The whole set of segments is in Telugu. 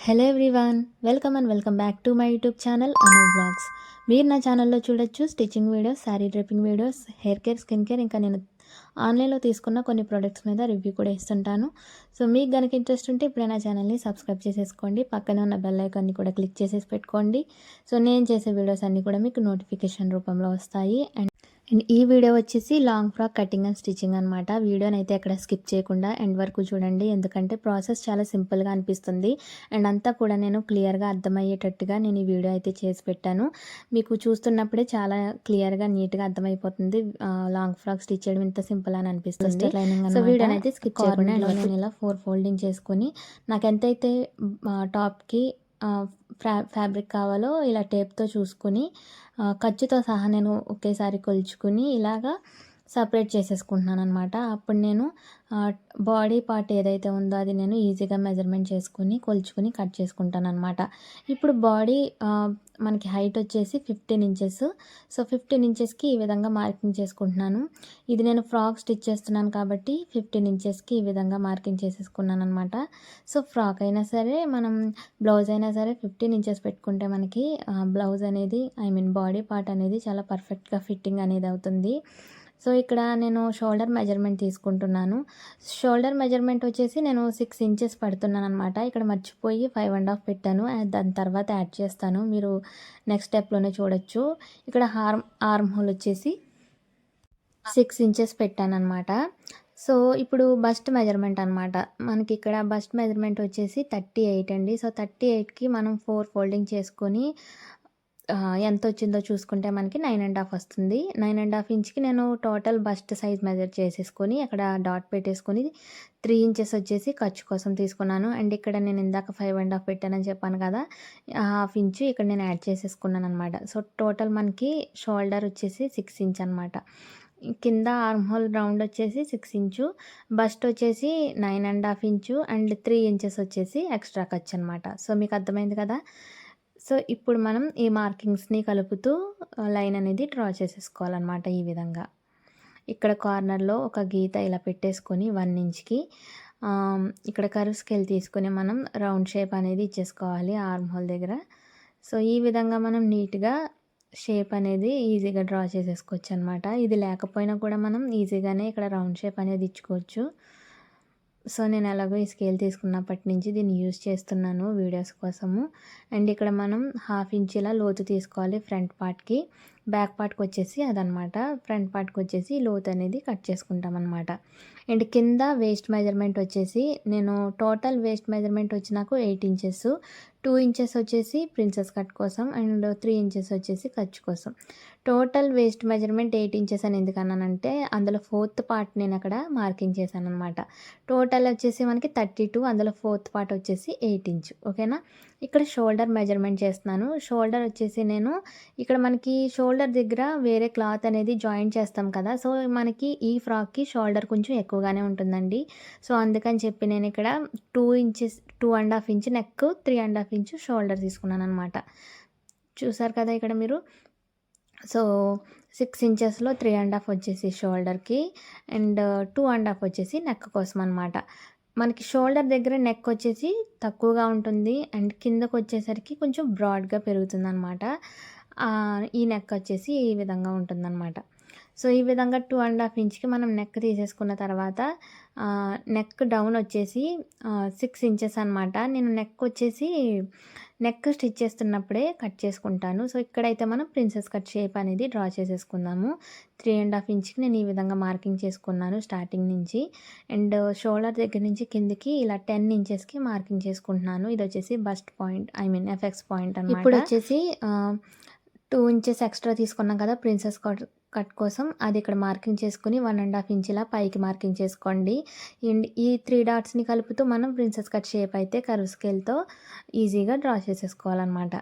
Hello everyone, welcome back to my YouTube channel Anu blogs. మీరు నా ఛానల్లో చూడొచ్చు stitching videos, sari draping videos, hair care, skin care, ఇంకా నేను ఆన్లైన్లో తీసుకున్న కొన్ని ప్రొడక్ట్స్ మీద రివ్యూ కూడా ఇస్తుంటాను. సో మీకు కనుక ఇంట్రెస్ట్ ఉంటే ఇప్పుడే నా ఛానల్ని సబ్స్క్రైబ్ చేసేసుకోండి, పక్కనే ఉన్న బెల్ ఐకాన్ని కూడా క్లిక్ చేసేసి పెట్టుకోండి. సో నేను చేసే వీడియోస్ అన్నీ కూడా మీకు నోటిఫికేషన్ రూపంలో వస్తాయి. అండ్ ఈ వీడియో వచ్చేసి long frock cutting and stitching అనమాట. వీడియోని అయితే ఎక్కడ స్కిప్ చేయకుండా ఎండ్ వరకు చూడండి, ఎందుకంటే ప్రాసెస్ చాలా సింపుల్గా అనిపిస్తుంది. అండ్ అంతా కూడా నేను క్లియర్గా అర్థమయ్యేటట్టుగా నేను ఈ వీడియో అయితే చేసి పెట్టాను. మీకు చూస్తున్నప్పుడే చాలా క్లియర్గా నీట్గా అర్థమైపోతుంది లాంగ్ ఫ్రాక్ స్టిచ్ చేయడం ఇంత సింపుల్ అని అనిపిస్తుంది. సో వీడియోని అయితే స్కిప్ చేయకుండా నేను ఇలా 4 ఫోల్డింగ్ చేసుకొని నాకు ఎంతైతే టాప్కి ఫ్యాబ్రిక్ కావాలో ఇలా టేప్తో చూసుకొని ఖర్చుతో సహా నేను ఒకేసారి కొలుచుకుని ఇలాగా సపరేట్ చేసేసుకుంటున్నాను అనమాట. అప్పుడు నేను బాడీ పార్ట్ ఏదైతే ఉందో అది నేను ఈజీగా మెజర్మెంట్ చేసుకుని కొలుచుకుని కట్ చేసుకుంటాను అనమాట. ఇప్పుడు బాడీ మనకి హైట్ వచ్చేసి 15 ఇంచెస్. సో 15 ఇంచెస్కి ఈ విధంగా మార్కింగ్ చేసుకుంటున్నాను. ఇది నేను ఫ్రాక్ స్టిచ్ చేస్తున్నాను కాబట్టి 15 ఇంచెస్కి ఈ విధంగా మార్కింగ్ చేసేసుకున్నాను అనమాట. సో ఫ్రాక్ అయినా సరే మనం బ్లౌజ్ అయినా సరే 15 ఇంచెస్ పెట్టుకుంటే మనకి బ్లౌజ్ అనేది బాడీ పార్ట్ అనేది చాలా పర్ఫెక్ట్గా ఫిట్టింగ్ అనేది అవుతుంది. సో ఇక్కడ నేను షోల్డర్ మెజర్మెంట్ తీసుకుంటున్నాను. షోల్డర్ మెజర్మెంట్ వచ్చేసి నేను 6 ఇంచెస్ పడుతున్నాను అనమాట. ఇక్కడ మర్చిపోయి 5.5 పెట్టాను. దాని తర్వాత యాడ్ చేస్తాను, మీరు నెక్స్ట్ స్టెప్లోనే చూడొచ్చు. ఇక్కడ ఆర్మ్ హోల్ వచ్చేసి 6 ఇంచెస్ పెట్టాను అనమాట. సో ఇప్పుడు బస్ట్ మెజర్మెంట్ అనమాట. మనకి ఇక్కడ బస్ట్ మెజర్మెంట్ వచ్చేసి 38 అండి. సో 38కి మనం 4 ఫోల్డింగ్ చేసుకొని ఎంత వచ్చిందో చూసుకుంటే మనకి 9.5 వస్తుంది. 9.5 ఇంచ్కి నేను టోటల్ బస్ట్ సైజ్ మెజర్ చేసేసుకొని అక్కడ డాట్ పెట్టేసుకొని 3 ఇంచెస్ వచ్చేసి ఖర్చు కోసం తీసుకున్నాను. అండ్ ఇక్కడ నేను ఇందాక 5.5 పెట్టానని చెప్పాను కదా, 1/2 ఇంచు ఇక్కడ నేను యాడ్ చేసేసుకున్నాను అనమాట. సో టోటల్ మనకి షోల్డర్ వచ్చేసి 6 ఇంచ్ అనమాట. కింద ఆర్మ్ హోల్ రౌండ్ వచ్చేసి 6 ఇంచు, బస్ట్ వచ్చేసి 9.5 ఇంచు అండ్ 3 ఇంచెస్ వచ్చేసి ఎక్స్ట్రా ఖర్చు అనమాట. సో మీకు అర్థమైంది కదా. సో ఇప్పుడు మనం ఈ మార్కింగ్స్ని కలుపుతూ లైన్ అనేది డ్రా చేసేసుకోవాలన్నమాట. ఈ విధంగా ఇక్కడ కార్నర్లో ఒక గీత ఇలా పెట్టేసుకొని 1 ఇంచ్కి ఇక్కడ కర్వ్ స్కేల్ తీసుకొని మనం రౌండ్ షేప్ అనేది ఇచ్చేసుకోవాలి ఆర్మ్ హోల్ దగ్గర. సో ఈ విధంగా మనం నీట్గా షేప్ అనేది ఈజీగా డ్రా చేసేసుకోవచ్చు అనమాట. ఇది లేకపోయినా కూడా మనం ఈజీగానే ఇక్కడ రౌండ్ షేప్ అనేది ఇచ్చుకోవచ్చు. సో నేను ఎలాగో ఈ స్కేల్ తీసుకున్నప్పటి నుంచి దీన్ని యూజ్ చేస్తున్నాను వీడియోస్ కోసము. అండ్ ఇక్కడ మనం 1/2 ఇంచ్ ఇలా లోతు తీసుకోవాలి ఫ్రంట్ పార్ట్కి. బ్యాక్ పార్ట్కి వచ్చేసి అదనమాట. ఫ్రంట్ పార్ట్కి వచ్చేసి లోతు అనేది కట్ చేసుకుంటాం అనమాట. అండ్ కింద వేస్ట్ మెజర్మెంట్ వచ్చేసి నేను టోటల్ వేస్ట్ మెజర్మెంట్ వచ్చి నాకు 8 ఇంచెస్, 2 ఇంచెస్ వచ్చేసి ప్రిన్సెస్ కట్ కోసం అండ్ 3 ఇంచెస్ వచ్చేసి ఖర్చు కోసం. టోటల్ వేస్ట్ మెజర్మెంట్ 8 ఇంచెస్ అని ఎందుకన్నానంటే అందులో 4th పార్ట్ నేను అక్కడ మార్కింగ్ చేశాను అనమాట. టోటల్ వచ్చేసి మనకి 32, అందులో 4th పార్ట్ వచ్చేసి 8 ఇంచ్. ఓకేనా. ఇక్కడ షోల్డర్ మెజర్మెంట్ చేస్తున్నాను. షోల్డర్ వచ్చేసి నేను ఇక్కడ మనకి షోల్డర్ దగ్గర వేరే క్లాత్ అనేది జాయింట్ చేస్తాం కదా, సో మనకి ఈ ఫ్రాక్కి షోల్డర్ కొంచెం ఎక్కువగానే ఉంటుందండి. సో అందుకని చెప్పి నేను ఇక్కడ 2 inches 2.5 inch neck, 3.5 inch shoulder తీసుకున్నాను అనమాట. చూసారు కదా ఇక్కడ మీరు. సో 6 ఇంచెస్లో 3.5 వచ్చేసి షోల్డర్కి అండ్ 2.5 వచ్చేసి నెక్ కోసం అనమాట. మనకి షోల్డర్ దగ్గర నెక్ వచ్చేసి తక్కువగా ఉంటుంది అండ్ కిందకు వచ్చేసరికి కొంచెం బ్రాడ్గా పెరుగుతుంది అనమాట. ఈ నెక్ వచ్చేసి ఈ విధంగా ఉంటుందన్నమాట. సో ఈ విధంగా 2.5 ఇంచ్కి మనం నెక్ తీసేసుకున్న తర్వాత నెక్ డౌన్ వచ్చేసి 6 ఇంచెస్ అనమాట. నేను నెక్ స్టిచ్ చేస్తున్నప్పుడే కట్ చేసుకుంటాను. సో ఇక్కడైతే మనం ప్రిన్సెస్ కట్ షేప్ అనేది డ్రా చేసేసుకుందాము. 3.5 ఇంచ్కి నేను ఈ విధంగా మార్కింగ్ చేసుకున్నాను స్టార్టింగ్ నుంచి. అండ్ షోల్డర్ దగ్గర నుంచి కిందికి ఇలా 10 ఇంచెస్కి మార్కింగ్ చేసుకుంటున్నాను. ఇది వచ్చేసి బస్ట్ పాయింట్, ఎఫెక్స్ పాయింట్ అనమాట. ఇప్పుడు వచ్చేసి 2 ఇంచెస్ ఎక్స్ట్రా తీసుకున్నాం కదా ప్రిన్సెస్ కట్ కోసం, అది ఇక్కడ మార్కింగ్ చేసుకుని 1.5 ఇంచ్ ఇలా పైకి మార్కింగ్ చేసుకోండి. అండ్ ఈ 3 డాట్స్ని కలుపుతూ మనం ప్రిన్సెస్ కట్ షేప్ అయితే కర్వ్ స్కేల్తో ఈజీగా డ్రా చేసేసుకోవాలన్నమాట.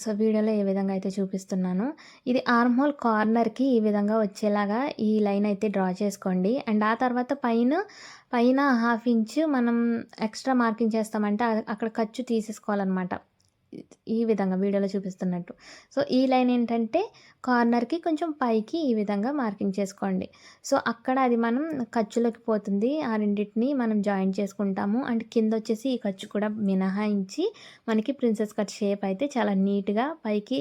సో వీడియోలో ఏ విధంగా అయితే చూపిస్తున్నాను, ఇది ఆర్మ్ హోల్ కార్నర్కి ఈ విధంగా వచ్చేలాగా ఈ లైన్ అయితే డ్రా చేసుకోండి. అండ్ ఆ తర్వాత పైన 1/2 ఇంచ్ మనం ఎక్స్ట్రా మార్కింగ్ చేస్తామంటే అక్కడ ఖర్చు తీసేసుకోవాలన్నమాట. ఈ విధంగా వీడియోలో చూపిస్తున్నట్టు. సో, ఈ లైన్ ఏంటంటే కార్నర్‌కి కొంచెం పైకి ఈ విధంగా మార్కింగ్ చేసుకోండి. సో, అక్కడ అది మనం ఖర్చులోకి పోతుంది. ఆ రెండిటిని మనం జాయిన్ చేసుకుంటాము. అండ్ కిందొచ్చేసి ఈ ఖర్చు కూడా మినహాయించి మనకి ప్రిన్సెస్ కట్ షేప్ అయితే చాలా నీట్‌గా పైకి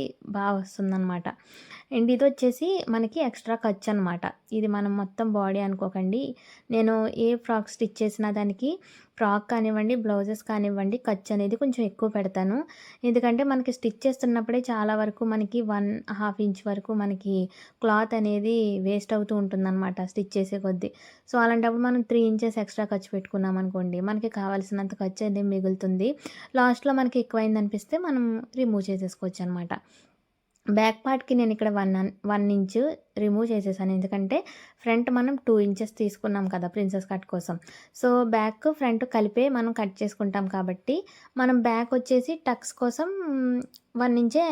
వస్తుందనమాట. అండ్ ఇదొచ్చేసి మనకి ఎక్స్ట్రా ఖర్చనమాట. ఇది మనం మొత్తం బాడీ అనుకోకండి. నేను ఏ ఫ్రాక్ స్టిచ్ చేసినా దానికి ఫ్రాక్ కానివ్వండి, బ్లౌజెస్ కానివ్వండి ఖర్చనేది కొంచెం ఎక్కువ పెడతాను. ఎందుకంటే మనకి స్టిచ్ చేస్తున్నప్పుడే చాలా వరకు మనకి 1/2 ఇంచ్ వరకు మనకి క్లాత్ అనేది వేస్ట్ అవుతూ ఉంటుందనమాట స్టిచ్ చేసే కొద్దీ. సో, అలాంటప్పుడు మనం 3 ఇంచెస్ ఎక్స్ట్రా ఖర్చు పెట్టుకున్నామనుకోండి, మనకి కావాల్సినంత ఖర్చు అనేది మిగులుతుంది. లాస్ట్‌లో మనకి ఎక్కువైందనిపిస్తే మనం రిమూవ్ చేసేసుకోవచ్చనమాట. బ్యాక్ పార్ట్‌కి నేనిక్కడ 1 ఇంచు రిమూవ్ చేసేసాను. ఎందుకంటే ఫ్రంట్ మనం 2 ఇంచెస్ తీసుకున్నాం కదా! ప్రిన్సెస్ కట్ కోసం. సో, బ్యాక్, ఫ్రంట్ కలిపే మనం కట్ చేసుకుంటాం కాబట్టి, మనం బ్యాక్ వచ్చేసి టక్స్ కోసం 1 ఇంచే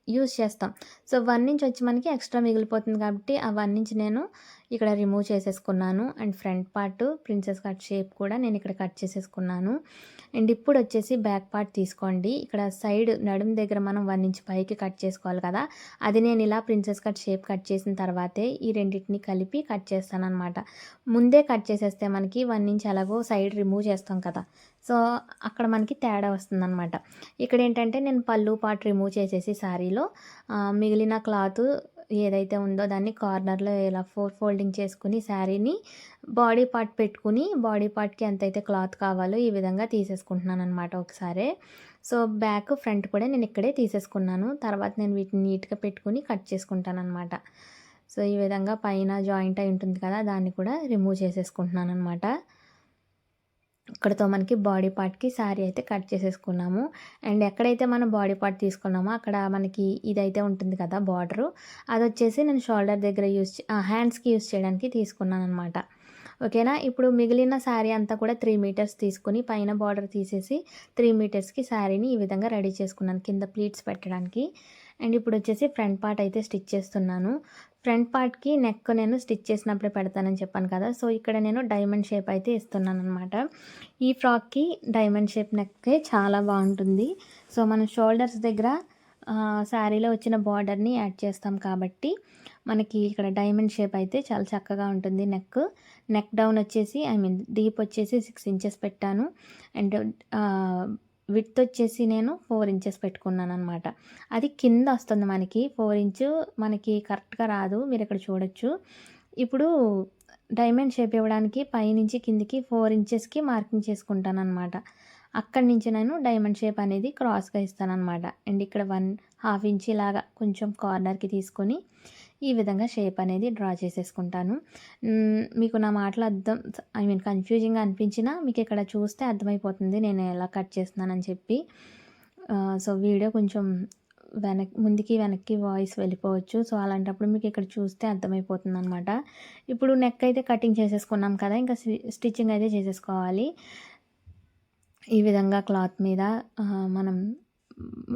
యూజ్ చేస్తాం. సో, 1 ఇంచ్ వచ్చి మనకి ఎక్స్ట్రా మిగిలిపోతుంది కాబట్టి, ఆ 1 ఇంచ్ నేను ఇక్కడ రిమూవ్ చేసేసుకున్నాను. And front part princess cut shape కూడా నేను ఇక్కడ కట్ చేసేసుకున్నాను. అండ్ ఇప్పుడు వచ్చేసి బ్యాక్ పార్ట్ తీసుకోండి. ఇక్కడ సైడ్ నడుము దగ్గర మనం 1 ఇంచ్ పైకి కట్ చేసుకోవాలి కదా! అది నేను ఇలా ప్రిన్సెస్ కట్ షేప్ కట్ చేసిన తర్వాతే ఈ రెండిటిని కలిపి కట్ చేస్తాననమాట. ముందే కట్ చేసేస్తే మనకి 1 ఇంచ్ ఎలాగో సైడ్ రిమూవ్ చేస్తాం కదా! సో, అక్కడ మనకి తేడా వస్తుందనమాట. ఇక్కడేంటంటే నేను పళ్ళు పార్ట్ రిమూవ్ చేసేసి శారీలో మిగిలిన క్లాతు ఏదైతే ఉందో దాన్ని కార్నర్‌లో ఇలా ఫోల్డింగ్ చేసుకొని శారీని బాడీ పార్ట్ పెట్టుకుని, బాడీ పార్ట్‌కి ఎంతైతే క్లాత్ కావాలో ఈ విధంగా తీసేసుకుంటున్నాననమాట ఒకసారే. సో, బ్యాక్, ఫ్రంట్ కూడా నేను ఇక్కడే తీసేసుకున్నాను. తర్వాత నేను వీటిని నీట్‌గా పెట్టుకొని కట్ చేసుకుంటాననమాట. సో, ఈ విధంగా పైన జాయింట్ అయి ఉంటుంది కదా! దాన్ని కూడా రిమూవ్ చేసేసుకుంటున్నాననమాట. ఇక్కడితో మనకి బాడీ పార్ట్‌కి శారీ అయితే కట్ చేసేసుకున్నాము. అండ్ ఎక్కడైతే మనం బాడీ పార్ట్ తీసుకున్నామో అక్కడ మనకి ఇదైతే ఉంటుంది కదా బార్డరు, అదొచ్చేసి నేను షోల్డర్ దగ్గర హ్యాండ్స్‌కి యూజ్ చేయడానికి తీసుకున్నాననమాట. ఓకేనా. ఇప్పుడు మిగిలిన శారీ అంతా కూడా 3 మీటర్స్ తీసుకొని పైన బార్డర్ తీసేసి 3 మీటర్స్‌కి శారీని ఈ విధంగా రెడీ చేసుకున్నాను కింద ప్లీట్స్ పెట్టడానికి. అండ్ ఇప్పుడొచ్చేసి ఫ్రంట్ పార్ట్ అయితే స్టిచ్ చేస్తున్నాను. ఫ్రంట్ పార్ట్‌కి నెక్ నేను స్టిచ్ చేసినప్పుడే పెడతానని చెప్పాను కదా! సో, ఇక్కడ నేను డైమండ్ షేప్ అయితే ఇస్తున్నాననమాట. ఈ ఫ్రాక్‌కి డైమండ్ షేప్ నెక్కే చాలా బావుంటుంది. సో, మనం షోల్డర్స్ దగ్గర శారీలో వచ్చిన బార్డర్‌ని యాడ్ చేస్తాం కాబట్టి, మనకి ఇక్కడ డైమండ్ షేప్ అయితే చాలా చక్కగా ఉంటుంది నెక్. నెక్ డౌన్ వచ్చేసి డీప్ వచ్చేసి 6 ఇంచెస్ పెట్టాను. అండ్ విడ్త్ వచ్చేసి నేను 4 ఇంచెస్ పెట్టుకున్నాననమాట. అది కింద వస్తుంది మనకి 4 ఇంచు మనకి కరెక్ట్‌గా రాదు. మీరిక్కడ చూడొచ్చు. ఇప్పుడు డైమండ్ షేప్ ఇవ్వడానికి పైనుంచి కిందికి 4 ఇంచెస్‌కి మార్కింగ్ చేసుకుంటాననమాట. అక్కడి నుంచి నేను డైమండ్ షేప్ అనేది క్రాస్‌గా ఇస్తాననమాట. అండ్ ఇక్కడ 1/2 ఇంచ్ ఇలాగా కొంచెం కార్నర్‌కి తీసుకొని ఈ విధంగా షేప్ అనేది డ్రా చేసేసుకుంటాను. మీకు నా మాటలు కన్‌ఫ్యూజింగ్‌గా అనిపించినా మీకు ఇక్కడ చూస్తే అర్థమైపోతుంది నేను ఎలా కట్ చేస్తున్నానని చెప్పి. సో, వీడియో కొంచెం ముందుకి, వెనక్కి వాయిస్ వెళ్ళిపోవచ్చు. సో, అలాంటప్పుడు మీకు ఇక్కడ చూస్తే అర్థమైపోతుందనమాట. ఇప్పుడు నెక్ అయితే కటింగ్ చేసేసుకున్నాం కదా! ఇంకా స్టిచ్చింగ్ అయితే చేసేసుకోవాలి. ఈ విధంగా క్లాత్ మీద మనం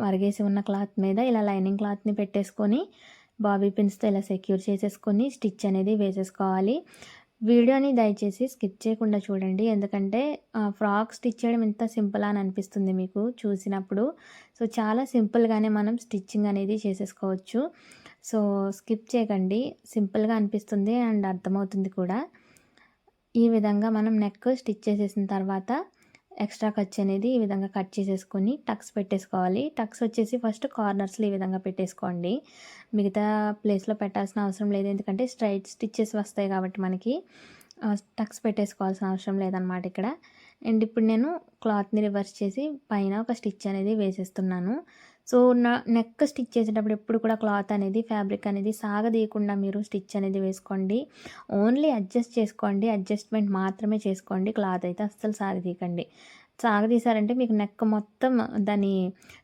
మరిగేసి ఉన్న క్లాత్ మీద ఇలా లైనింగ్ క్లాత్‌ని పెట్టేసుకొని బాబీ పిన్స్‌తో ఇలా సెక్యూర్ చేసేసుకొని స్టిచ్ అనేది వేసేసుకోవాలి. వీడియోని దయచేసి స్కిప్ చేయకుండా చూడండి. ఎందుకంటే ఫ్రాక్ స్టిచ్ చేయడం ఇంత సింపులా అని అనిపిస్తుంది మీకు చూసినప్పుడు. సో, చాలా సింపుల్‌గానే మనం స్టిచ్చింగ్ అనేది చేసేసుకోవచ్చు. సో, స్కిప్ చేయకండి. సింపుల్‌గా అనిపిస్తుంది అండ్ అర్థమవుతుంది కూడా. ఈ విధంగా మనం నెక్ స్టిచ్ చేసేసిన తర్వాత ఎక్స్ట్రా ఖర్చు అనేది ఈ విధంగా కట్ చేసేసుకొని టక్స్ పెట్టేసుకోవాలి. టక్స్ వచ్చేసి ఫస్ట్ కార్నర్స్‌లో ఈ విధంగా పెట్టేసుకోండి. మిగతా ప్లేస్‌లో పెట్టాల్సిన అవసరం లేదు. ఎందుకంటే స్ట్రైట్ స్టిచెస్ వస్తాయి కాబట్టి మనకి టక్స్ పెట్టేసుకోవాల్సిన అవసరం లేదనమాట ఇక్కడ. అండ్ ఇప్పుడు నేను క్లాత్‌ని రివర్స్ చేసి పైన ఒక స్టిచ్ అనేది వేసేస్తున్నాను. సో, నెక్ స్టిచ్ చేసేటప్పుడు ఎప్పుడు కూడా క్లాత్ అనేది ఫ్యాబ్రిక్ అనేది సాగదీయకుండా మీరు స్టిచ్ అనేది వేసుకోండి. ఓన్లీ అడ్జస్ట్ చేసుకోండి. అడ్జస్ట్‌మెంట్ మాత్రమే చేసుకోండి. క్లాత్ అయితే అస్సలు సాగదీయకండి. సాగదీశారంటే మీకు నెక్ మొత్తం దాని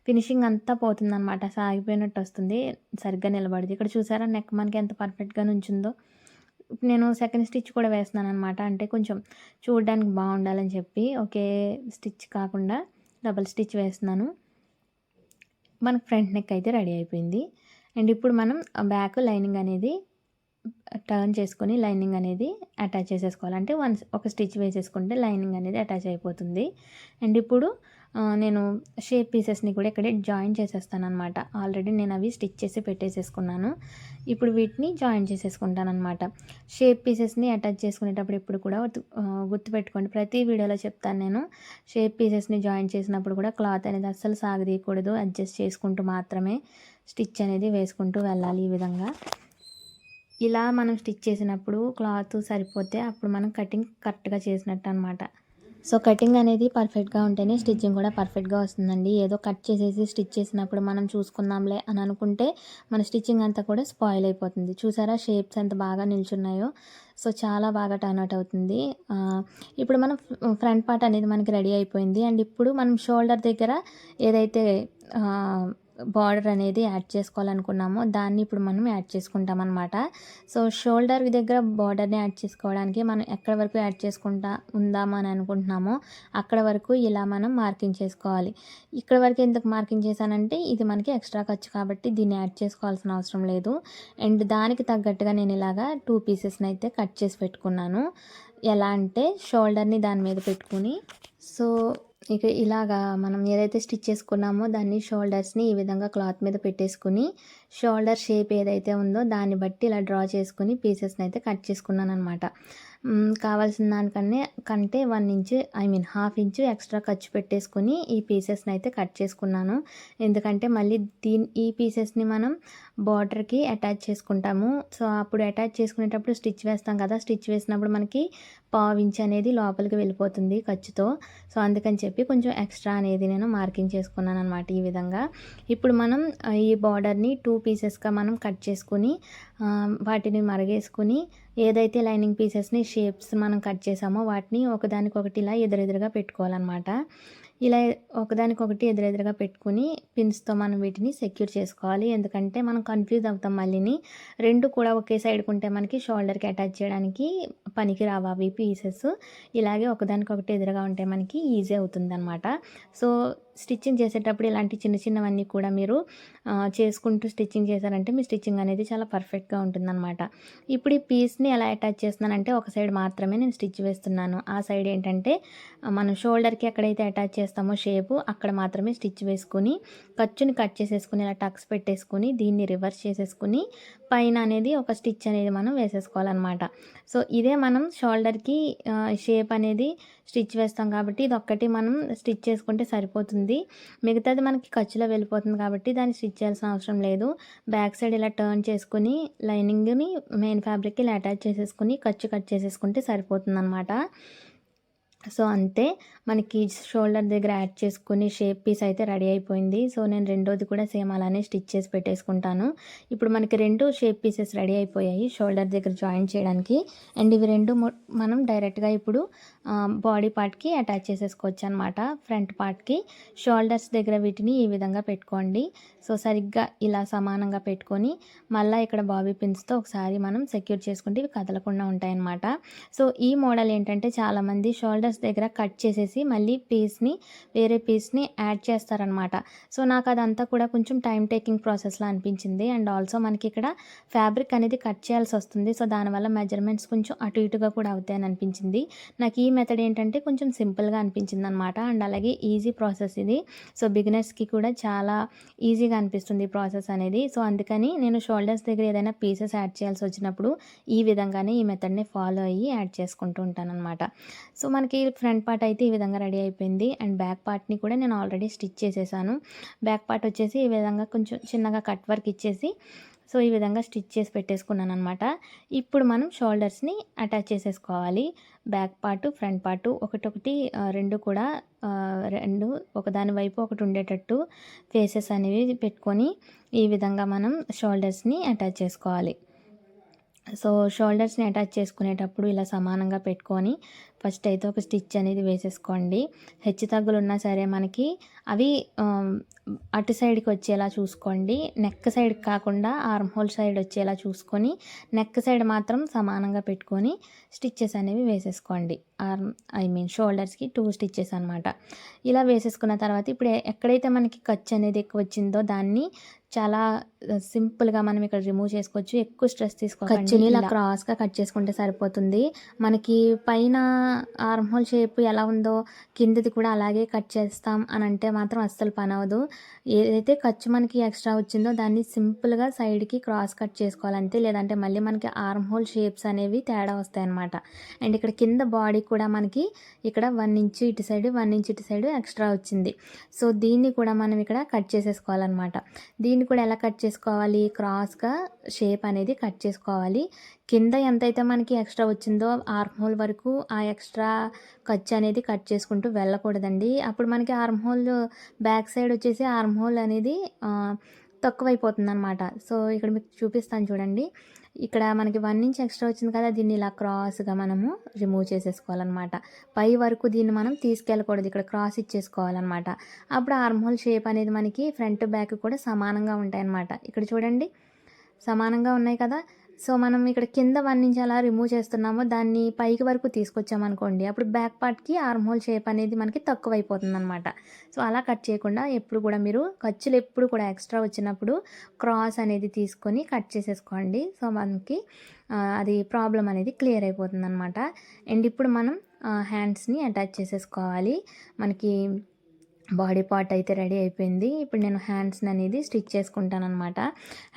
ఫినిషింగ్ అంతా పోతుందనమాట. సాగిపోయినట్టు వస్తుంది. సరిగ్గా నిలబడదు. ఇక్కడ చూసారా నెక్ మనకి ఎంత పర్ఫెక్ట్‌గా నుంచుందో. నేను సెకండ్ స్టిచ్ కూడా వేస్తున్నాననమాట. అంటే కొంచెం చూడడానికి బాగుండాలని చెప్పి ఒకే స్టిచ్ కాకుండా డబుల్ స్టిచ్ వేస్తున్నాను. మనకు ఫ్రంట్ నెక్ అయితే రెడీ అయిపోయింది. అండ్ ఇప్పుడు మనం బ్యాక్ లైనింగ్ అనేది టర్న్ చేసుకొని లైనింగ్ అనేది అటాచ్ చేసేసుకోవాలి. అంటే ఒక స్టిచ్ వేసేసుకుంటే లైనింగ్ అనేది అటాచ్ అయిపోతుంది. అండ్ ఇప్పుడు నేను షేప్ పీసెస్ని కూడా ఇక్కడే జాయిన్ చేసేస్తాను అనమాట. ఆల్రెడీ నేను అవి స్టిచ్ చేసి పెట్టేసేసుకున్నాను. ఇప్పుడు వీటిని జాయిన్ చేసేసుకుంటాను అనమాట. షేప్ పీసెస్ని అటాచ్ చేసుకునేటప్పుడు ఇప్పుడు కూడా గుర్తుపెట్టుకోండి, ప్రతి వీడియోలో చెప్తాను నేను. షేప్ పీసెస్ని జాయిన్ చేసినప్పుడు కూడా క్లాత్ అనేది అస్సలు సాగదీయకూడదు, అడ్జస్ట్ చేసుకుంటూ మాత్రమే స్టిచ్ అనేది వేసుకుంటూ వెళ్ళాలి. ఈ విధంగా ఇలా మనం స్టిచ్ చేసినప్పుడు క్లాత్ సరిపోతే అప్పుడు మనం కటింగ్ కరెక్ట్గా చేసినట్టు అనమాట. సో కటింగ్ అనేది పర్ఫెక్ట్గా ఉంటేనే స్టిచ్చింగ్ కూడా పర్ఫెక్ట్గా వస్తుందండి. ఏదో కట్ చేసేసి స్టిచ్ చేసినప్పుడు మనం చూసుకుందాంలే అని అనుకుంటే మన స్టిచ్చింగ్ అంతా కూడా స్పాయిల్ అయిపోతుంది. చూసారా షేప్స్ ఎంత బాగా నిల్చున్నాయో. సో చాలా బాగా టర్న్ అవుట్ అవుతుంది. ఇప్పుడు మనం ఫ్రంట్ పార్ట్ అనేది మనకి రెడీ అయిపోయింది. అండ్ ఇప్పుడు మనం షోల్డర్ దగ్గర ఏదైతే బార్డర్ అనేది యాడ్ చేసుకోవాలనుకున్నామో దాన్ని ఇప్పుడు మనం యాడ్ చేసుకుంటాం అనమాట. సో షోల్డర్ దగ్గర బార్డర్ని యాడ్ చేసుకోవడానికి మనం ఎక్కడి వరకు యాడ్ చేసుకుంటా ఉందామని అనుకుంటున్నామో అక్కడ వరకు ఇలా మనం మార్కింగ్ చేసుకోవాలి. ఇక్కడ వరకు ఎందుకు మార్కింగ్ చేశానంటే ఇది మనకి ఎక్స్ట్రా ఖర్చు కాబట్టి దీన్ని యాడ్ చేసుకోవాల్సిన అవసరం లేదు. అండ్ దానికి తగ్గట్టుగా నేను ఇలాగా 2 పీసెస్ని అయితే కట్ చేసి పెట్టుకున్నాను. ఎలా అంటే షోల్డర్ని దాని మీద పెట్టుకుని, సో ఇక ఇలాగా మనం ఏదైతే స్టిచ్ చేసుకున్నామో దాన్ని షోల్డర్స్ని ఈ విధంగా క్లాత్ మీద పెట్టేసుకుని షోల్డర్ షేప్ ఏదైతే ఉందో దాన్ని బట్టి ఇలా డ్రా చేసుకుని పీసెస్ని అయితే కట్ చేసుకున్నాను అనమాట. కావాల్సిన దానికంటే 1 ఇంచ్ హాఫ్ ఇంచు ఎక్స్ట్రా ఖర్చు పెట్టేసుకుని ఈ పీసెస్ని అయితే కట్ చేసుకున్నాను. ఎందుకంటే మళ్ళీ ఈ పీసెస్ని మనం బార్డర్కి అటాచ్ చేసుకుంటాము. సో అప్పుడు అటాచ్ చేసుకునేటప్పుడు స్టిచ్ వేస్తాం కదా, స్టిచ్ వేసినప్పుడు మనకి 1/2 ఇంచ్ అనేది లోపలికి వెళ్ళిపోతుంది ఖర్చుతో. సో అందుకని చెప్పి కొంచెం ఎక్స్ట్రా అనేది నేను మార్కింగ్ చేసుకున్నాను అనమాట ఈ విధంగా. ఇప్పుడు మనం ఈ బార్డర్ని 2 పీసెస్గా మనం కట్ చేసుకుని వాటిని మరగేసుకుని ఏదైతే లైనింగ్ పీసెస్ని షేప్స్ మనం కట్ చేసామో వాటిని ఒకదానికొకటి ఇలా ఎదురెదురుగా పెట్టుకోవాలన్నమాట. ఇలా ఒకదానికొకటి ఎదురెదురుగా పెట్టుకుని పిన్స్తో మనం వీటిని సెక్యూర్ చేసుకోవాలి. ఎందుకంటే మనం కన్ఫ్యూజ్ అవుతాం మళ్ళీని. 2 కూడా ఒకే సైడ్కి ఉంటే మనకి షోల్డర్కి అటాచ్ చేయడానికి పనికి రావు అవి పీసెస్. ఇలాగే ఒకదానికొకటి ఎదురుగా ఉంటే మనకి ఈజీ అవుతుంది అనమాట. సో స్టిచ్చింగ్ చేసేటప్పుడు ఇలాంటి చిన్న చిన్నవన్నీ కూడా మీరు చేసుకుంటూ స్టిచ్చింగ్ చేశారంటే మీ స్టిచ్చింగ్ అనేది చాలా పర్ఫెక్ట్గా ఉంటుందన్నమాట. ఇప్పుడు ఈ పీస్ని ఎలా అటాచ్ చేస్తున్నానంటే ఒక సైడ్ మాత్రమే నేను స్టిచ్ వేస్తున్నాను. ఆ సైడ్ ఏంటంటే మనం షోల్డర్కి ఎక్కడైతే అటాచ్ చేస్తామో షేపు అక్కడ మాత్రమే స్టిచ్ వేసుకుని ఖర్చుని కట్ చేసేసుకుని ఇలా టక్స్ పెట్టేసుకుని దీన్ని రివర్స్ చేసేసుకుని పైన అనేది ఒక స్టిచ్ అనేది మనం వేసేసుకోవాలన్నమాట. సో ఇదే మనం షోల్డర్కి షేప్ అనేది స్టిచ్ వేస్తాం కాబట్టి ఇది ఒక్కటి మనం స్టిచ్ చేసుకుంటే సరిపోతుంది. మిగతాది మనకి ఖర్చులో వెళ్ళిపోతుంది కాబట్టి దాన్ని స్టిచ్ చేయాల్సిన అవసరం లేదు. బ్యాక్ సైడ్ ఇలా టర్న్ చేసుకుని లైనింగ్ని మెయిన్ ఫ్యాబ్రిక్కి ఇలా అటాచ్ చేసేసుకుని ఖర్చు కట్ చేసేసుకుంటే సరిపోతుందన్నమాట. సో అంతే, మనకి షోల్డర్ దగ్గర యాడ్ చేసుకుని షేప్ పీస్ అయితే రెడీ అయిపోయింది. సో నేను రెండోది కూడా సేమ్ అలానే స్టిచ్ చేసి పెట్టేసుకుంటాను. ఇప్పుడు మనకి 2 షేప్ పీసెస్ రెడీ అయిపోయాయి షోల్డర్ దగ్గర జాయిన్ చేయడానికి. అండ్ ఇవి 2 మనం డైరెక్ట్గా ఇప్పుడు బాడీ పార్ట్కి అటాచ్ చేసేసుకోవచ్చు అనమాట. ఫ్రంట్ పార్ట్కి షోల్డర్స్ దగ్గర వీటిని ఈ విధంగా పెట్టుకోండి. సో సరిగ్గా ఇలా సమానంగా పెట్టుకొని మళ్ళీ ఇక్కడ బాబీ పిన్స్తో ఒకసారి మనం సెక్యూర్ చేసుకుంటే ఇవి కదలకుండా ఉంటాయన్నమాట. సో ఈ మోడల్ ఏంటంటే చాలామంది షోల్డర్స్ దగ్గర కట్ చేసేసి మళ్ళీ వేరే పీస్ని యాడ్ చేస్తారనమాట. సో నాకు అదంతా కూడా కొంచెం టైం టేకింగ్ ప్రాసెస్లా అనిపించింది. అండ్ ఆల్సో మనకి ఇక్కడ ఫ్యాబ్రిక్ అనేది కట్ చేయాల్సి వస్తుంది. సో దానివల్ల మెజర్మెంట్స్ కొంచెం అటు ఇటుగా కూడా అవుతాయని అనిపించింది. నాకు ఈ మెథడ్ ఏంటంటే కొంచెం సింపుల్గా అనిపించింది అనమాట. అండ్ అలాగే ఈజీ ప్రాసెస్ ఇది. సో బిగినర్స్కి కూడా చాలా ఈజీగా అనిపిస్తుంది ఈ ప్రాసెస్ అనేది. సో అందుకని నేను షోల్డర్స్ దగ్గర ఏదైనా పీసెస్ యాడ్ చేయాల్సి వచ్చినప్పుడు ఈ విధంగానే ఈ మెథడ్ని ఫాలో అయ్యి యాడ్ చేసుకుంటూ ఉంటాను అనమాట. సో మనకి ఫ్రంట్ పార్ట్ అయితే ఈ విధంగా రెడీ అయిపోయింది. అండ్ బ్యాక్ పార్ట్ని కూడా నేను ఆల్రెడీ స్టిచ్ చేసేసాను. బ్యాక్ పార్ట్ వచ్చేసి ఈ విధంగా కొంచెం చిన్నగా కట్ వర్క్ ఇచ్చేసి సో ఈ విధంగా స్టిచ్ చేసి పెట్టేసుకున్నాను అనమాట. ఇప్పుడు మనం షోల్డర్స్ని అటాచ్ చేసేసుకోవాలి. బ్యాక్ పార్ట్ ఫ్రంట్ పార్ట్ ఒకటొకటి 2 కూడా 2 ఒకదాని వైపు ఒకటి ఉండేటట్టు ఫేసెస్ అనేవి పెట్టుకొని ఈ విధంగా మనం షోల్డర్స్ని అటాచ్ చేసుకోవాలి. సో షోల్డర్స్ని అటాచ్ చేసుకునేటప్పుడు ఇలా సమానంగా పెట్టుకొని ఫస్ట్ అయితే ఒక స్టిచ్ అనేది వేసేసుకోండి. హెచ్చు తగ్గులు ఉన్నా సరే మనకి అవి అటు సైడ్కి వచ్చేలా చూసుకోండి. నెక్ సైడ్ కాకుండా ఆర్మ్ హోల్ సైడ్ వచ్చేలా చూసుకొని నెక్ సైడ్ మాత్రం సమానంగా పెట్టుకొని స్టిచ్చెస్ అనేవి వేసేసుకోండి. షోల్డర్స్కి 2 స్టిచ్చెస్ అనమాట. ఇలా వేసేసుకున్న తర్వాత ఇప్పుడు ఎక్కడైతే మనకి ఖర్చు అనేది ఎక్కువ వచ్చిందో దాన్ని చాలా సింపుల్గా మనం ఇక్కడ రిమూవ్ చేసుకోవచ్చు. ఎక్కువ స్ట్రెస్ తీసుకోకండి. ఖర్చుని ఇలా క్రాస్గా కట్ చేసుకుంటే సరిపోతుంది. మనకి పైన ఆర్మ్ హోల్ షేప్ ఎలా ఉందో కిందది కూడా అలాగే కట్ చేస్తాం అని అంటే మాత్రం అస్సలు పని అవ్వదు. ఏదైతే ఖర్చు మనకి ఎక్స్ట్రా వచ్చిందో దాన్ని సింపుల్గా సైడ్కి క్రాస్ కట్ చేసుకోవాలంతే. లేదంటే మళ్ళీ మనకి ఆర్మ్ హోల్ షేప్స్ అనేవి తేడా వస్తాయన్నమాట. అండ్ ఇక్కడ కింద బాడీ కూడా మనకి ఇక్కడ 1 ఇంచ్ ఇటు సైడ్ 1 ఇంచ్ ఇటు సైడ్ ఎక్స్ట్రా వచ్చింది. సో దీన్ని కూడా మనం ఇక్కడ కట్ చేసేసుకోవాలన్నమాట. దీన్ని కూడా ఎలా కట్ చేసుకోవాలి, క్రాస్గా షేప్ అనేది కట్ చేసుకోవాలి. కింద ఎంతైతే మనకి ఎక్స్ట్రా వచ్చిందో ఆర్మ్ హోల్ వరకు ఆ ఎక్స్ట్రా ఖర్చు అనేది కట్ చేసుకుంటూ వెళ్ళకూడదండి. అప్పుడు మనకి ఆర్మ్ హోల్ బ్యాక్ సైడ్ వచ్చేసి ఆర్మ్ హోల్ అనేది తక్కువైపోతుంది అనమాట. సో ఇక్కడ మీకు చూపిస్తాను చూడండి. ఇక్కడ మనకి 1 ఇంచ్ ఎక్స్ట్రా వచ్చింది కదా, దీన్ని ఇలా క్రాస్గా మనము రిమూవ్ చేసేసుకోవాలన్నమాట. పై వరకు దీన్ని మనం తీసుకెళ్ళకూడదు, ఇక్కడ క్రాస్ ఇచ్చేసుకోవాలన్నమాట. అప్పుడు ఆర్మ్ హోల్ షేప్ అనేది మనకి ఫ్రంట్ బ్యాక్ కూడా సమానంగా ఉంటాయన్నమాట. ఇక్కడ చూడండి సమానంగా ఉన్నాయి కదా. సో మనం ఇక్కడ కింద 1 ఇంచ్ అలా రిమూవ్ చేస్తున్నామో దాన్ని పైకి వరకు తీసుకొచ్చామనుకోండి, అప్పుడు బ్యాక్ పార్ట్కి ఆర్మ్ హోల్ షేప్ అనేది మనకి తక్కువైపోతుంది అనమాట. సో అలా కట్ చేయకుండా ఎప్పుడు కూడా మీరు ఖర్చులు ఎప్పుడు కూడా ఎక్స్ట్రా వచ్చినప్పుడు క్రాస్ అనేది తీసుకొని కట్ చేసేసుకోండి. సో మనకి అది ప్రాబ్లం అనేది క్లియర్ అయిపోతుంది అనమాట. అండ్ ఇప్పుడు మనం హ్యాండ్స్ని అటాచ్ చేసేసుకోవాలి. మనకి బాడీ పార్ట్ అయితే రెడీ అయిపోయింది. ఇప్పుడు నేను హ్యాండ్స్ని అనేది స్టిచ్ చేసుకుంటాను అనమాట.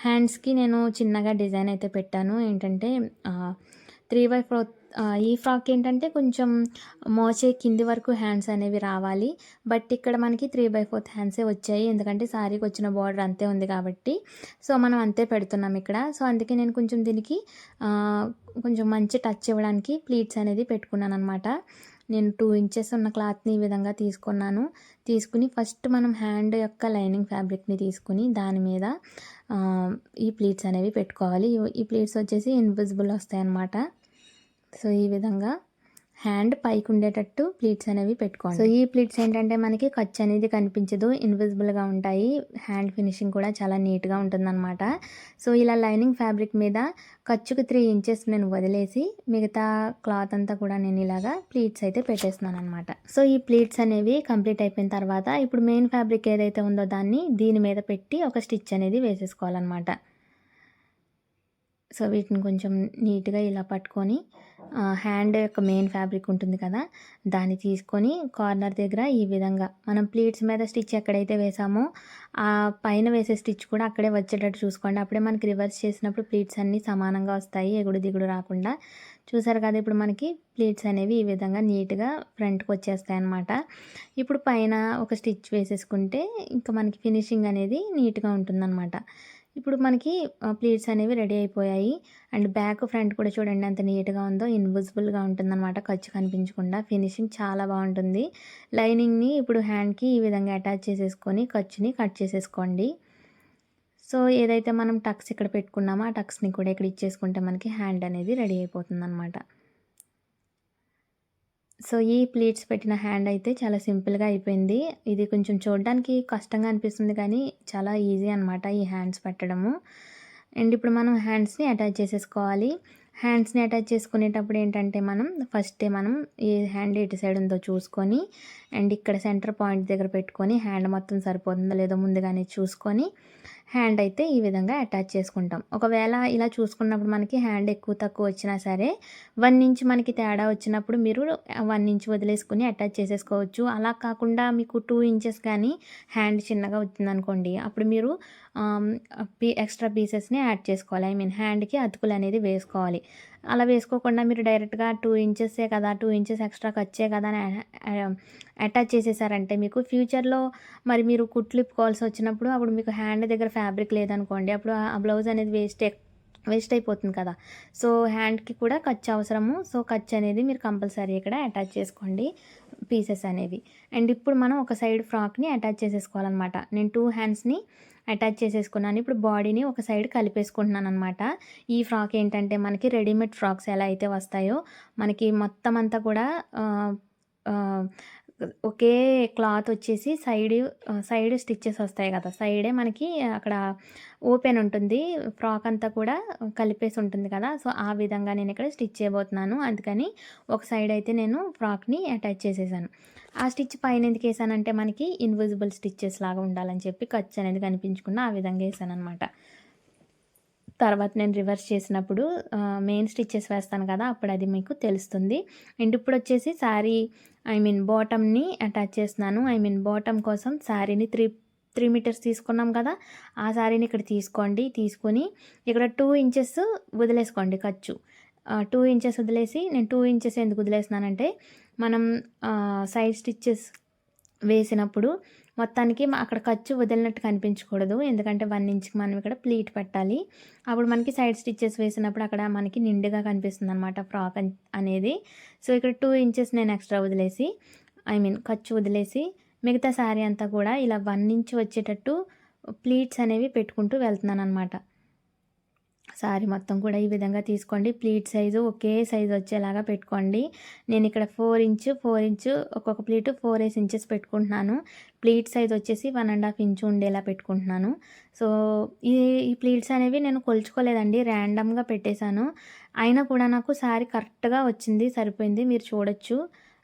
హ్యాండ్స్కి నేను చిన్నగా డిజైన్ అయితే పెట్టాను. ఏంటంటే 3/4 ఈ ఫ్రాక్ ఏంటంటే కొంచెం మోచే కింది వరకు హ్యాండ్స్ అనేవి రావాలి. బట్ ఇక్కడ మనకి 3/4 హ్యాండ్సే వచ్చాయి. ఎందుకంటే శారీకి వచ్చిన బార్డర్ అంతే ఉంది కాబట్టి సో మనం అంతే పెడుతున్నాం ఇక్కడ. సో అందుకే నేను కొంచెం దీనికి కొంచెం మంచి టచ్ ఇవ్వడానికి ప్లీట్స్ అనేది పెట్టుకున్నాను అనమాట. నేను 2 ఇంచెస్ ఉన్న క్లాత్ని ఈ విధంగా తీసుకుని ఫస్ట్ మనం హ్యాండ్ యొక్క లైనింగ్ ఫ్యాబ్రిక్ని తీసుకుని దాని మీద ఈ ప్లీట్స్ అనేవి పెట్టుకోవాలి. ఈ ప్లీట్స్ వచ్చేసి ఇన్విజిబుల్ వస్తాయి అన్నమాట. సో ఈ విధంగా హ్యాండ్ పైకి ఉండేటట్టు ప్లీట్స్ అనేవి పెట్టుకోండి. సో ఈ ప్లీట్స్ ఏంటంటే మనకి ఖర్చు అనేది కనిపించదు, ఇన్విజిబుల్గా ఉంటాయి. హ్యాండ్ ఫినిషింగ్ కూడా చాలా నీట్గా ఉంటుందన్నమాట. సో ఇలా లైనింగ్ ఫ్యాబ్రిక్ మీద ఖర్చుకు 3 ఇంచెస్ నేను వదిలేసి మిగతా క్లాత్ అంతా కూడా నేను ఇలాగా ప్లీట్స్ అయితే పెట్టేస్తున్నాను అనమాట. సో ఈ ప్లీట్స్ అనేవి కంప్లీట్ అయిపోయిన తర్వాత ఇప్పుడు మెయిన్ ఫ్యాబ్రిక్ ఏదైతే ఉందో దాన్ని దీని మీద పెట్టి ఒక స్టిచ్ అనేది వేసేసుకోవాలన్నమాట. సో వీటిని కొంచెం నీట్గా ఇలా పట్టుకొని హ్యాండ్ యొక్క మెయిన్ ఫ్యాబ్రిక్ ఉంటుంది కదా, దాన్ని తీసుకొని కార్నర్ దగ్గర ఈ విధంగా మనం ప్లీట్స్ మీద స్టిచ్ ఎక్కడైతే వేసామో ఆ పైన వేసే స్టిచ్ కూడా అక్కడే వచ్చేటట్టు చూసుకోండి. అప్పుడే మనకి రివర్స్ చేసినప్పుడు ప్లీట్స్ అన్నీ సమానంగా వస్తాయి, ఎగుడు దిగుడు రాకుండా. చూసారు కదా, ఇప్పుడు మనకి ప్లీట్స్ అనేవి ఈ విధంగా నీట్గా ఫ్రంట్కి వచ్చేస్తాయి అన్నమాట. ఇప్పుడు పైన ఒక స్టిచ్ వేసేసుకుంటే ఇంకా మనకి ఫినిషింగ్ అనేది నీట్గా ఉంటుందన్నమాట. ఇప్పుడు మనకి ప్లీట్స్ అనేవి రెడీ అయిపోయాయి. అండ్ బ్యాక్ ఫ్రంట్ కూడా చూడండి ఎంత నీట్గా ఉందో, ఇన్విజిబుల్గా ఉంటుందన్నమాట, ఖర్చు కనిపించకుండా. ఫినిషింగ్ చాలా బాగుంటుంది. లైనింగ్ని ఇప్పుడు హ్యాండ్కి ఈ విధంగా అటాచ్ చేసేసుకొని ఖర్చుని కట్ చేసేసుకోండి. సో ఏదైతే మనం టక్స్ ఇక్కడ పెట్టుకున్నామో ఆ టక్స్ని కూడా ఇక్కడ ఇచ్చేసుకుంటే మనకి హ్యాండ్ అనేది రెడీ అయిపోతుంది అనమాట. సో ఈ ప్లీట్స్ పెట్టిన హ్యాండ్ అయితే చాలా సింపుల్గా అయిపోయింది. ఇది కొంచెం చూడడానికి కష్టంగా అనిపిస్తుంది కానీ చాలా ఈజీ అనమాట ఈ హ్యాండ్స్ పెట్టడము. అండ్ ఇప్పుడు మనం హ్యాండ్స్ని అటాచ్ చేసేసుకోవాలి. హ్యాండ్స్ని అటాచ్ చేసుకునేటప్పుడు ఏంటంటే మనం ఈ హ్యాండ్ ఎటు సైడ్ ఉందో చూసుకొని అండ్ ఇక్కడ సెంటర్ పాయింట్ దగ్గర పెట్టుకొని హ్యాండ్ మొత్తం సరిపోతుందో లేదో ముందుగానే చూసుకొని హ్యాండ్ అయితే ఈ విధంగా అటాచ్ చేసుకుంటాం. ఒకవేళ ఇలా చూసుకున్నప్పుడు మనకి హ్యాండ్ ఎక్కువ తక్కువ వచ్చినా సరే 1 ఇంచ్ మనకి తేడా వచ్చినప్పుడు మీరు 1 ఇంచ్ వదిలేసుకుని అటాచ్ చేసేసుకోవచ్చు. అలా కాకుండా మీకు 2 ఇంచెస్ కానీ హ్యాండ్ చిన్నగా వచ్చిందనుకోండి, అప్పుడు మీరు ఎక్స్ట్రా పీసెస్ని యాడ్ చేసుకోవాలి. హ్యాండ్కి అతుకులు అనేది వేసుకోవాలి. అలా వేసుకోకుండా మీరు డైరెక్ట్గా 2 ఇంచెసే కదా, 2 ఇంచెస్ ఎక్స్ట్రా ఖర్చే కదా అని అటాచ్ చేసేసారంటే మీకు ఫ్యూచర్లో మరి మీరు కుట్లు ఇప్పుకోవాల్సి వచ్చినప్పుడు అప్పుడు మీకు హ్యాండ్ దగ్గర ఫ్యాబ్రిక్ లేదనుకోండి, అప్పుడు ఆ బ్లౌజ్ అనేది వేస్ట్ అయిపోతుంది కదా. సో హ్యాండ్కి కూడా ఖర్చు అవసరము. సో ఖర్చు అనేది మీరు కంపల్సరీ ఇక్కడ అటాచ్ చేసుకోండి పీసెస్ అనేవి. అండ్ ఇప్పుడు మనం ఒక సైడ్ ఫ్రాక్ని అటాచ్ చేసేసుకోవాలన్నమాట. నేను 2 హ్యాండ్స్ని అటాచ్ చేసేసుకున్నాను. ఇప్పుడు బాడీని ఒక సైడ్ కలిపేసుకుంటున్నాను అనమాట. ఈ ఫ్రాక్ ఏంటంటే మనకి రెడీమేడ్ ఫ్రాక్స్ ఎలా అయితే వస్తాయో మనకి మొత్తం అంతా కూడా ఒకే క్లాత్ వచ్చేసి సైడ్ స్టిచెస్ వస్తాయి కదా! సైడే మనకి అక్కడ ఓపెన్ ఉంటుంది. ఫ్రాక్ అంతా కూడా కలిపేసి ఉంటుంది కదా! సో, ఆ విధంగా నేనిక్కడ స్టిచ్ చేయబోతున్నాను. అందుకని ఒక సైడ్ అయితే నేను ఫ్రాక్‌ని అటాచ్ చేసేసాను. ఆ స్టిచ్ పైనెందుకేసానంటే మనకి ఇన్విజిబుల్ స్టిచెస్ లాగా ఉండాలని చెప్పి ఖర్చు అనేది కనిపించకుండా ఆ విధంగా ఏసాననమాట. తర్వాత నేను రివర్స్ చేసినప్పుడు మెయిన్ స్టిచెస్ వేస్తాను కదా! అప్పుడు అది మీకు తెలుస్తుంది. అండ్ ఇప్పుడొచ్చేసి బాటమ్‌ని అటాచ్ చేస్తున్నాను. బాటమ్ కోసం శారీని 3 మీటర్స్ తీసుకున్నాం కదా! ఆ శారీని ఇక్కడ తీసుకోండి. తీసుకొని ఇక్కడ 2 ఇంచెస్ వదిలేసుకోండి ఖర్చు. 2 ఇంచెస్ వదిలేసి నేను 2 ఇంచెస్ ఎందుకు వదిలేస్తున్నానంటే మనం సైడ్ స్టిచెస్ వేసినప్పుడు మొత్తానికి అక్కడ ఖర్చు వదిలినట్టు కనిపించకూడదు. ఎందుకంటే 1 ఇంచ్‌కి మనం ఇక్కడ ప్లీట్ పెట్టాలి. అప్పుడు మనకి సైడ్ స్టిచెస్ వేసినప్పుడు అక్కడ మనకి నిండుగా కనిపిస్తుందనమాట ఫ్రాక్ అనేది. సో, ఇక్కడ 2 ఇంచెస్ నేను ఎక్స్ట్రా వదిలేసి ఖర్చు వదిలేసి మిగతా శారీ అంతా కూడా ఇలా 1 ఇంచ్ వచ్చేటట్టు ప్లీట్స్ అనేవి పెట్టుకుంటూ వెళ్తున్నాననమాట. శారీ మొత్తం కూడా ఈ విధంగా తీసుకోండి. ప్లీట్ సైజు ఒకే సైజు వచ్చేలాగా పెట్టుకోండి. నేను ఇక్కడ 4 ఇంచు ఒక్కొక్క ప్లీటు 4 ఇంచెస్ పెట్టుకుంటున్నాను. ప్లీట్ సైజ్ వచ్చేసి 1½ ఇంచు ఉండేలా పెట్టుకుంటున్నాను. సో, ఈ ఈ ప్లీట్స్ అనేవి నేను కొలుచుకోలేదండి. ర్యాండమ్‌గా పెట్టేశాను. అయినా కూడా నాకు శారీ కరెక్ట్‌గా వచ్చింది. సరిపోయింది. మీరు చూడొచ్చు.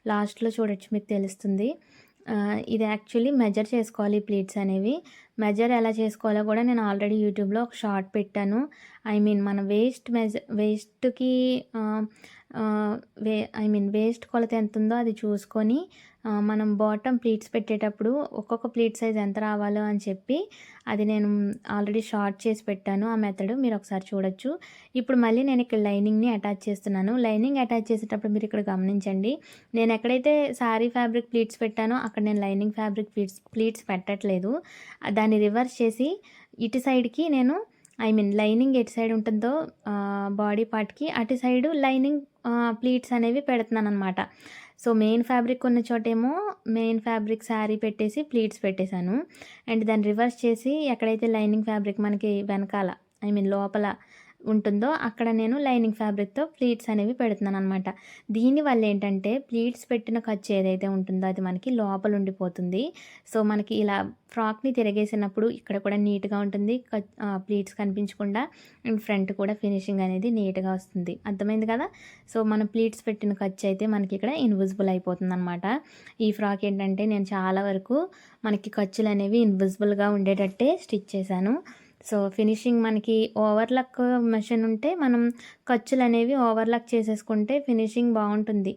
లాస్ట్‌లో చూడొచ్చు, మీకు తెలుస్తుంది. ఇది యాక్చువల్లీ మెజర్ చేసుకోవాలి ప్లీట్స్ అనేవి. మెజర్ ఎలా చేసుకోవాలో కూడా నేను ఆల్రెడీ యూట్యూబ్‌లో ఒక షార్ట్ పెట్టాను. మన వేస్ట్‌కి ఆహ్, ఆహ్, వే వేస్ట్ కొలత ఎంతుందో అది చూసుకొని మనం బాటమ్ ప్లీట్స్ పెట్టేటప్పుడు ఒక్కొక్క ప్లీట్ సైజ్ ఎంత రావాలో అని చెప్పి అది నేను ఆల్రెడీ షార్ట్ చేసి పెట్టాను. ఆ మెథడ్ మీరు ఒకసారి చూడొచ్చు. ఇప్పుడు మళ్ళీ నేను ఇక్కడ లైనింగ్‌ని అటాచ్ చేస్తున్నాను. లైనింగ్ అటాచ్ చేసేటప్పుడు మీరు ఇక్కడ గమనించండి. నేను ఎక్కడైతే సారీ ఫ్యాబ్రిక్ ప్లీట్స్ పెట్టానో అక్కడ నేను లైనింగ్ ఫ్యాబ్రిక్ ప్లీట్స్ పెట్టట్లేదు. దాన్ని రివర్స్ చేసి ఇటు సైడ్‌కి నేను లైనింగ్ ఎటు సైడ్ ఉంటుందో బాడీ పార్ట్‌కి అటు సైడు లైనింగ్ ప్లీట్స్ అనేవి పెడుతున్నాననమాట. సో, మెయిన్ ఫ్యాబ్రిక్ ఉన్న చోటేమో మెయిన్ ఫ్యాబ్రిక్ శారీ పెట్టేసి ప్లీట్స్ పెట్టేశాను. అండ్ దాన్ని రివర్స్ చేసి ఎక్కడైతే లైనింగ్ ఫ్యాబ్రిక్ మనకి వెనకాల లోపల ఉంటుందో అక్కడ నేను లైనింగ్ ఫ్యాబ్రిక్‌తో ప్లీట్స్ అనేవి పెడుతున్నాననమాట. దీనివల్ల ఏంటంటే ప్లీట్స్ పెట్టిన ఖర్చు ఏదైతే ఉంటుందో అది మనకి లోపల ఉండిపోతుంది. సో, మనకి ఇలా ఫ్రాక్‌ని తిరగేసినప్పుడు ఇక్కడ కూడా నీట్‌గా ఉంటుంది. ప్లీట్స్ కనిపించకుండా అండ్ ఫ్రంట్ కూడా ఫినిషింగ్ అనేది నీట్‌గా వస్తుంది. అర్థమైంది కదా! సో, మనం ప్లీట్స్ పెట్టిన ఖర్చు అయితే మనకి ఇక్కడ ఇన్విజిబుల్ అయిపోతుందనమాట. ఈ ఫ్రాక్ ఏంటంటే నేను చాలా వరకు మనకి ఖర్చులనేవి ఇన్విజిబుల్‌గా ఉండేటట్టే స్టిచ్ చేశాను. సో, ఫినిషింగ్ మనకి ఓవర్‌లక్ మెషిన్ ఉంటే మనం ఖర్చులనేవి ఓవర్‌లక్ చేసేసుకుంటే ఫినిషింగ్ బావుంటుంది.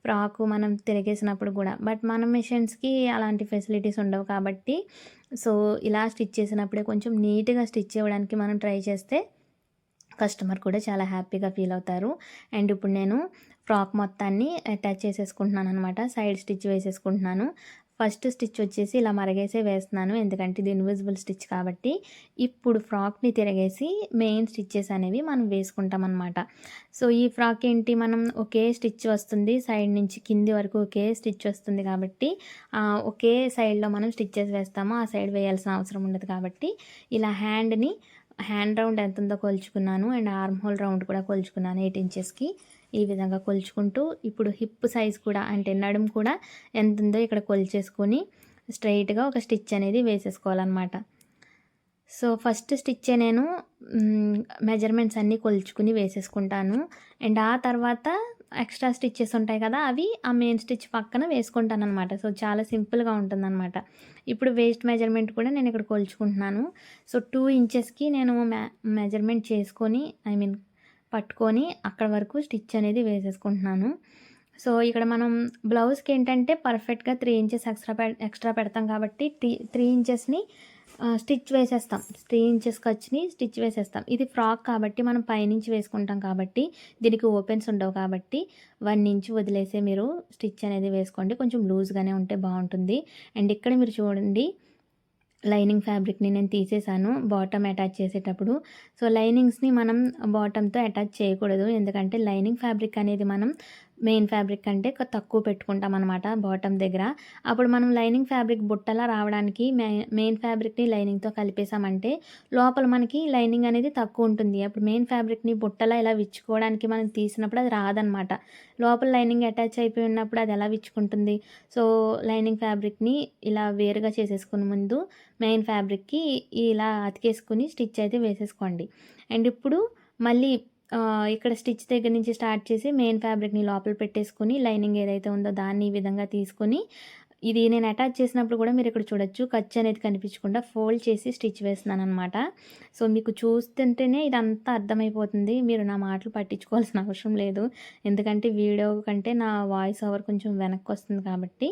ఫ్రాకు మనం తిరిగేసినప్పుడు గూడా. బట్ మన మెషిన్స్‌కి అలాంటి ఫెసిలిటీస్ ఉండవు కాబట్టి, సో, ఇలా స్టిచ్ చేసినప్పుడే కొంచెం నీట్‌గా స్టిచ్ ఇవ్వడానికి మనం ట్రై చేస్తే కస్టమర్ కూడా చాలా హ్యాపీగా ఫీల్ అవుతారు. అండ్ ఇప్పుడు నేను ఫ్రాక్ మొత్తాన్ని అటాచ్ చేసేసుకుంటున్నాననమాట. సైడ్ స్టిచ్ వేసేసుకుంటున్నాను. ఫస్ట్ స్టిచ్ వచ్చేసి ఇలా మరగేసే వేస్తున్నాను. ఎందుకంటే ఇది ఇన్విజిబుల్ స్టిచ్ కాబట్టి. ఇప్పుడు ఫ్రాక్‌ని తిరగేసి మెయిన్ స్టిచెస్ అనేవి మనం వేసుకుంటామనమాట. సో, ఈ ఫ్రాక్ ఏంటి మనం ఒకే స్టిచ్ వస్తుంది. సైడ్ నుంచి కింది వరకు ఒకే స్టిచ్ వస్తుంది కాబట్టి ఒకే సైడ్‌లో మనం స్టిచెస్ వేస్తాము. ఆ సైడ్ వేయాల్సిన అవసరం ఉండదు కాబట్టి ఇలా హ్యాండ్ రౌండ్ ఎంతుందో కొలుచుకున్నాను. అండ్ ఆర్మ్ హోల్ రౌండ్ కూడా కొలుచుకున్నాను 8 ఇంచెస్‌కి. ఈ విధంగా కొలుచుకుంటూ ఇప్పుడు హిప్ సైజ్ కూడా అంటే నడుము కూడా ఎంతుందో ఇక్కడ కొలిచేసుకొని స్ట్రెయిట్‌గా ఒక స్టిచ్ అనేది వేసేసుకోవాలన్నమాట. సో, ఫస్ట్ స్టిచ్చే నేను మెజర్మెంట్స్ అన్నీ కొలుచుకుని వేసేసుకుంటాను. అండ్ ఆ తర్వాత ఎక్స్ట్రా స్టిచెస్ ఉంటాయి కదా! అవి ఆ మెయిన్ స్టిచ్ పక్కన వేసుకుంటాననమాట. సో, చాలా సింపుల్‌గా ఉంటుందనమాట. ఇప్పుడు వేస్ట్ మెజర్మెంట్ కూడా నేను ఇక్కడ కొలుచుకుంటున్నాను. సో, 2 ఇంచెస్‌కి నేను మెజర్మెంట్ చేసుకొని పట్టుకొని అక్కడ వరకు స్టిచ్ అనేది వేసేసుకుంటున్నాను. సో, ఇక్కడ మనం బ్లౌజ్‌కి ఏంటంటే పర్ఫెక్ట్‌గా 3 ఇంచెస్ ఎక్స్ట్రా పెడతాం కాబట్టి 3 ఇంచెస్‌ని స్టిచ్ వేసేస్తాం. 3 ఇంచెస్ ఖర్చుని స్టిచ్ వేసేస్తాం. ఇది ఫ్రాక్ కాబట్టి మనం పైనుంచి వేసుకుంటాం కాబట్టి దీనికి ఓపెన్స్ ఉండవు కాబట్టి 1 ఇంచ్ వదిలేసే మీరు స్టిచ్ అనేది వేసుకోండి. కొంచెం లూజ్‌గానే ఉంటే బావుంటుంది. అండ్ ఇక్కడ మీరు చూడండి లైనింగ్ ఫ్యాబ్రిక్‌ని నేను తీసేసాను బాటమ్ అటాచ్ చేసేటప్పుడు. సో, లైనింగ్స్‌ని మనం బాటమ్‌తో అటాచ్ చేయకూడదు. ఎందుకంటే లైనింగ్ ఫ్యాబ్రిక్ అనేది మనం మెయిన్ ఫ్యాబ్రిక్ కంటే తక్కువ పెట్టుకుంటాం అనమాట బాటమ్ దగ్గర. అప్పుడు మనం లైనింగ్ ఫ్యాబ్రిక్ బుట్టలా రావడానికి మెయిన్ ఫ్యాబ్రిక్‌ని లైనింగ్‌తో కలిపేసామంటే లోపల మనకి లైనింగ్ అనేది తక్కువ ఉంటుంది. అప్పుడు మెయిన్ ఫ్యాబ్రిక్‌ని బుట్టలా ఇలా విచ్చుకోవడానికి మనం తీసినప్పుడు అది రాదనమాట. లోపల లైనింగ్ అటాచ్ అయిపోయి ఉన్నప్పుడు అది ఎలా విచ్చుకుంటుంది? సో, లైనింగ్ ఫ్యాబ్రిక్‌ని ఇలా వేరుగా చేసేసుకుని ముందు మెయిన్ ఫ్యాబ్రిక్‌కి ఇలా అతికేసుకొని స్టిచ్ అయితే వేసేసుకోండి. అండ్ ఇప్పుడు మళ్ళీ ఇక్కడ స్టిచ్ దగ్గర నుంచి స్టార్ట్ చేసి మెయిన్ ఫ్యాబ్రిక్‌ని లోపల పెట్టేసుకొని లైనింగ్ ఏదైతే ఉందో దాన్ని ఈ విధంగా తీసుకొని ఇది నేను అటాచ్ చేసినప్పుడు కూడా మీరు ఇక్కడ చూడొచ్చు ఖర్చు అనేది కనిపించకుండా ఫోల్డ్ చేసి స్టిచ్ వేస్తున్నాననమాట. సో, మీకు చూస్తుంటేనే ఇదంతా అర్థమైపోతుంది. మీరు నా మాటలు పట్టించుకోవాల్సిన అవసరం లేదు. ఎందుకంటే వీడియో కంటే నా వాయిస్ ఓవర్ కొంచెం వెనక్కొస్తుంది కాబట్టి.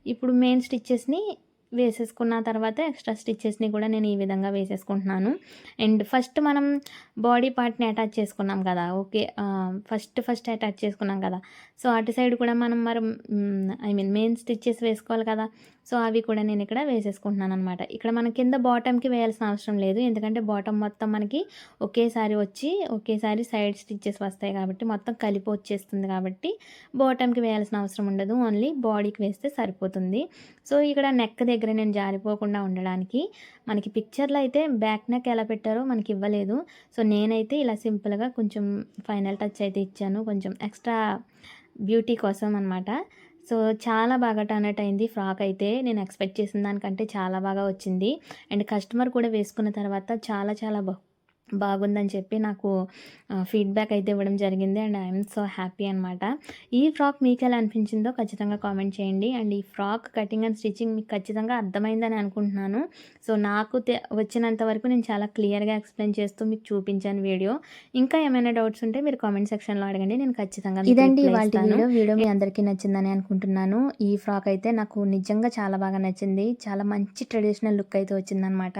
ఇప్పుడు మెయిన్ స్టిచెస్‌ని వేసేసుకున్న తర్వాత ఎక్స్ట్రా స్టిచెస్‌ని కూడా నేను ఈ విధంగా వేసేసుకుంటున్నాను. అండ్ ఫస్ట్ మనం బాడీ పార్ట్‌ని అటాచ్ చేసుకున్నాం కదా! ఓకే. ఫస్ట్ అటాచ్ చేసుకున్నాం కదా! సో, అటు సైడ్ కూడా మనం మరి ఐ మీన్ మెయిన్ స్టిచెస్ వేసుకోవాలి కదా! సో, అవి కూడా నేను ఇక్కడ వేసేసుకుంటున్నాననమాట. ఇక్కడ మనం కింద బాటమ్‌కి వేయాల్సిన అవసరం లేదు. ఎందుకంటే బాటమ్ మొత్తం మనకి ఒకేసారి సైడ్ స్టిచెస్ వస్తాయి కాబట్టి మొత్తం కలిపి వచ్చేస్తుంది కాబట్టి బాటమ్‌కి వేయాల్సిన అవసరం ఉండదు. ఓన్లీ బాడీకి వేస్తే సరిపోతుంది. సో, ఇక్కడ నెక్ దగ్గర నేను జారిపోకుండా ఉండడానికి మనకి పిక్చర్‌లో అయితే బ్యాక్ నెక్ ఎలా పెట్టారో మనకి ఇవ్వలేదు. సో, నేనైతే ఇలా సింపుల్‌గా కొంచెం ఫైనల్ టచ్ అయితే ఇచ్చాను. కొంచెం ఎక్స్ట్రా బ్యూటీ కోసం అనమాట. సో, చాలా బాగా టర్న్ అవుట్ అయింది ఫ్రాక్ అయితే. నేను ఎక్స్‌పెక్ట్ చేసిన దానికంటే చాలా బాగా వచ్చింది. అండ్ కస్టమర్ కూడా వేసుకున్న తర్వాత చాలా బాగుందని చెప్పి నాకు ఫీడ్‌బ్యాక్ అయితే ఇవ్వడం జరిగింది. అండ్ ఐఎమ్ సో హ్యాపీ అనమాట. ఈ ఫ్రాక్ మీకెలా అనిపించిందో ఖచ్చితంగా కామెంట్ చేయండి. అండ్ ఈ ఫ్రాక్ కటింగ్ అండ్ స్టిచ్చింగ్ మీకు ఖచ్చితంగా అర్థమైందని అనుకుంటున్నాను. సో, నాకు వచ్చినంత వరకు నేను చాలా క్లియర్‌గా ఎక్స్‌ప్లెయిన్ చేస్తూ మీకు చూపించాను వీడియో. ఇంకా ఏమైనా డౌట్స్ ఉంటే మీరు కామెంట్ సెక్షన్‌లో అడగండి. నేను ఖచ్చితంగా మీకు ఇదండి రిప్లై ఇవాల్టి ఇస్తాను. వీడియో మీ అందరికీ నచ్చిందని అనుకుంటున్నాను. ఈ ఫ్రాక్ అయితే నాకు నిజంగా చాలా బాగా నచ్చింది. చాలా మంచి ట్రెడిషనల్ లుక్ అయితే వచ్చిందనమాట.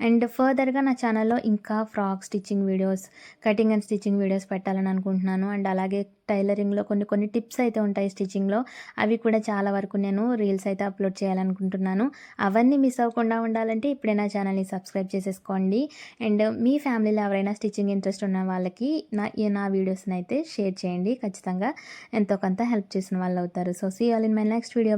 అండ్ ఫర్దర్‌గా నా ఛానల్‌లో ఇంకా frock stitching videos, cutting and stitching videos పెట్టాలని అనుకుంటున్నాను. అండ్ అలాగే టైలరింగ్‌లో కొన్ని టిప్స్ అయితే ఉంటాయి స్టిచ్చింగ్‌లో. అవి కూడా చాలా వరకు నేను రీల్స్ అయితే అప్లోడ్ చేయాలనుకుంటున్నాను. అవన్నీ మిస్ అవ్వకుండా ఉండాలంటే ఇప్పుడే నా ఛానల్‌ని సబ్స్క్రైబ్ చేసేసుకోండి. అండ్ మీ ఫ్యామిలీలో ఎవరైనా స్టిచ్చింగ్ ఇంట్రెస్ట్ ఉన్న వాళ్ళకి నా వీడియోస్‌ని అయితే షేర్ చేయండి. ఖచ్చితంగా ఎంతో కొంత హెల్ప్ చేసిన వాళ్ళు అవుతారు. So, see you all in my next video.